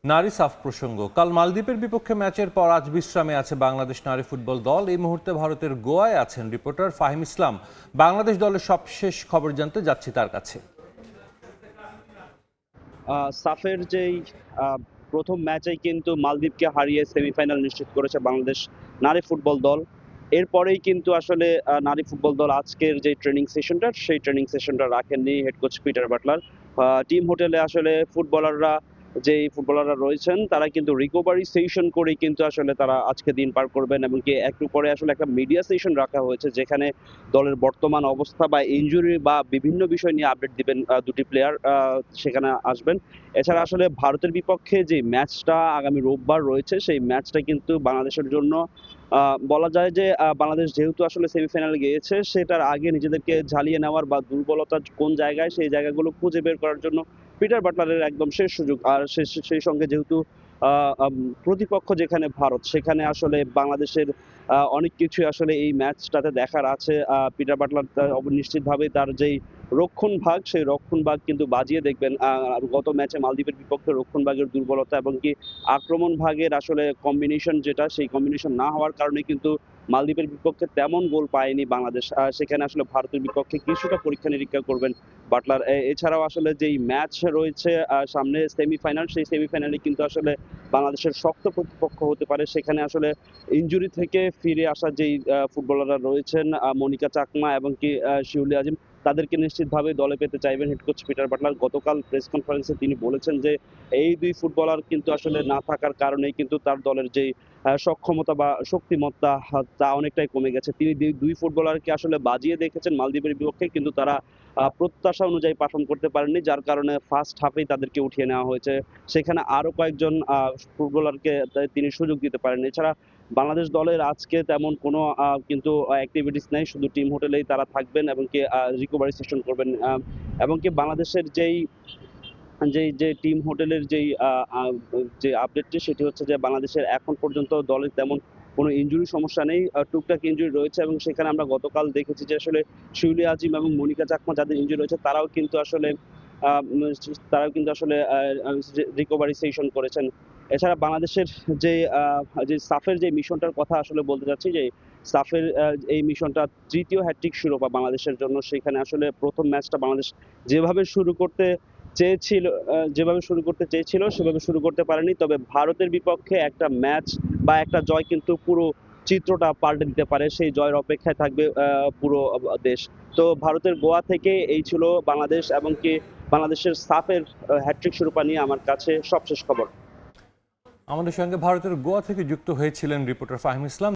নারী সাফ প্রসঙ্গ। কাল মালদ্বীপের বিপক্ষে ম্যাচের পর আজ বিশ্রামে আছে বাংলাদেশ নারী ফুটবল দল। এই মুহূর্তে ভারতের গোয়ায় আছেন রিপোর্টার ফাহিম ইসলাম। বাংলাদেশ দলের সবশেষ খবর জানতে যাচ্ছি তার কাছে। সাফের যেই প্রথম ম্যাচেই কিন্তু মালদ্বীপকে হারিয়ে সেমিফাইনাল নিশ্চিত করেছে বাংলাদেশ নারী ফুটবল দল। এরপরেই কিন্তু আসলে নারী ফুটবল দল আজকের যে ট্রেনিং সেশনটা রাখেননি head coach Peter Butler. Team হোটেলে আসলে ফুটবলাররা রয়েছেন তারা কিন্তু রিকভারি সেশন করে কিন্তু আসলে তারা আজকে দিন পার করবেন, এবং কি একটু পরে আসলে একটা মিডিয়া সেশন রাখা হয়েছে যেখানে দলের বর্তমান অবস্থা বা ইনজুরি বা বিভিন্ন বিষয় নিয়ে আপডেট দিবেন দুটি প্লেয়ার সেখানে আসবেন। এছাড়া আসলে ভারতের বিপক্ষে যে ম্যাচটা আগামী রোববার রয়েছে সেই ম্যাচটা কিন্তু বাংলাদেশের জন্য বলা যায় যে বাংলাদেশ যেহেতু আসলে সেমিফাইনালে গিয়েছে সেটার আগে নিজেদেরকে ঝালিয়ে নেওয়ার বা দুর্বলতা কোন জায়গায় সেই জায়গাগুলো খুঁজে বের করার জন্য পিটার বাটলারের একদম শেষ সুযোগ। আর সেই সঙ্গে যেহেতু প্রতিপক্ষ যেখানে ভারত, সেখানে আসলে বাংলাদেশের অনেক কিছু আসলে এই ম্যাচটাতে দেখার আছে। পিটার বাটলার নিশ্চিতভাবে তার যেই রক্ষণ ভাগ সেই রক্ষণ ভাগ কিন্তু বাজিয়ে দেখবেন। আর গত ম্যাচে মালদ্বীপের বিপক্ষে রক্ষণ ভাগের দুর্বলতা এবং কি আক্রমণ ভাগের আসলে কম্বিনেশন যেটা সেই কম্বিনেশন না হওয়ার কারণে কিন্তু মালদ্বীপের বিপক্ষে তেমন গোল পায়নি বাংলাদেশ। সেখানে আসলে ভারতের বিপক্ষে কিছুটা পরীক্ষা নিরীক্ষা করবেন বাটলার। এছাড়াও আসলে যেই ম্যাচ রয়েছে সামনে সেমিফাইনাল, সেই সেমিফাইনালে কিন্তু আসলে বাংলাদেশের শক্ত প্রতিপক্ষ হতে পারে। সেখানে আসলে ইনজুরি থেকে ফিরে আসা যেই ফুটবলাররা রয়েছেন মনিকা চাকমা এবং কি শিউলি আজিম, তাদেরকে নিশ্চিতভাবে দলে পেতে চাইবেন হেড কোচ পিটার বাটলার। গতকাল প্রেস কনফারেন্সে তিনি বলেছেন যে এই দুই ফুটবলার কিন্তু আসলে না থাকার কারণেই কিন্তু তার দলের যেই সক্ষমতা বা শক্তিমত্তা তা অনেকটাই কমে গেছে। তিনি দুই ফুটবলারকে আসলে বাজিয়ে দেখেছেন মালদ্বীপের বিপক্ষে, কিন্তু তারা প্রত্যাশা অনুযায়ী পারফর্ম করতে পারেননি, যার কারণে ফার্স্ট হাফেই তাদেরকে উঠিয়ে নেওয়া হয়েছে। সেখানে আরো কয়েকজন ফুটবলারকে তিনি সুযোগ দিতে পারেন। এছাড়া বাংলাদেশ দলের আজকে তেমন কোনো কিন্তু অ্যাক্টিভিটিস নেই, শুধু টিম হোটেলেই তারা থাকবেন এবং কি রিকভারি সেশন করবেন। এবং কি বাংলাদেশের যে টিম হোটেলের যে আপডেটটি সেটি হচ্ছে যে বাংলাদেশের এখন পর্যন্ত দলের তেমন কোনো ইনজুরি সমস্যা নেই। টুকটাক ইনজুরি রয়েছে এবং সেখানে আমরা গতকাল দেখেছি যে আসলে শিউলি আজিম এবং মনিকা চাকমা যাদের ইনজুরি রয়েছে আহ, উম, তারাও কিন্তু আসলে রিকভারি সেশন করেছেন। এছাড়া বাংলাদেশের যে যে সাফের যে মিশনটার কথা আসলে বলতে চাচ্ছি, যে সাফের এই মিশনটা তৃতীয় হ্যাটট্রিক শিরোপা বাংলাদেশের জন্য। সেখানে আসলে প্রথম ম্যাচটা বাংলাদেশ যেভাবে শুরু করতে চেয়েছিল সেভাবে শুরু করতে পারেনি, তবে ভারতের বিপক্ষে একটা ম্যাচ বা একটা জয় কিন্তু পুরো চিত্রটা পাল্টে দিতে পারে। সেই জয়ের অপেক্ষায় থাকবে পুরো দেশ। তো ভারতের গোয়া থেকে এই ছিল বাংলাদেশ এবং কি বাংলাদেশের সাফের হ্যাট্রিক শিরোপা নিয়ে আমার কাছে সবশেষ খবর। আমাদের সঙ্গে ভারতের গোয়া থেকে যুক্ত হয়েছিলেন রিপোর্টার ফাহিম ইসলাম।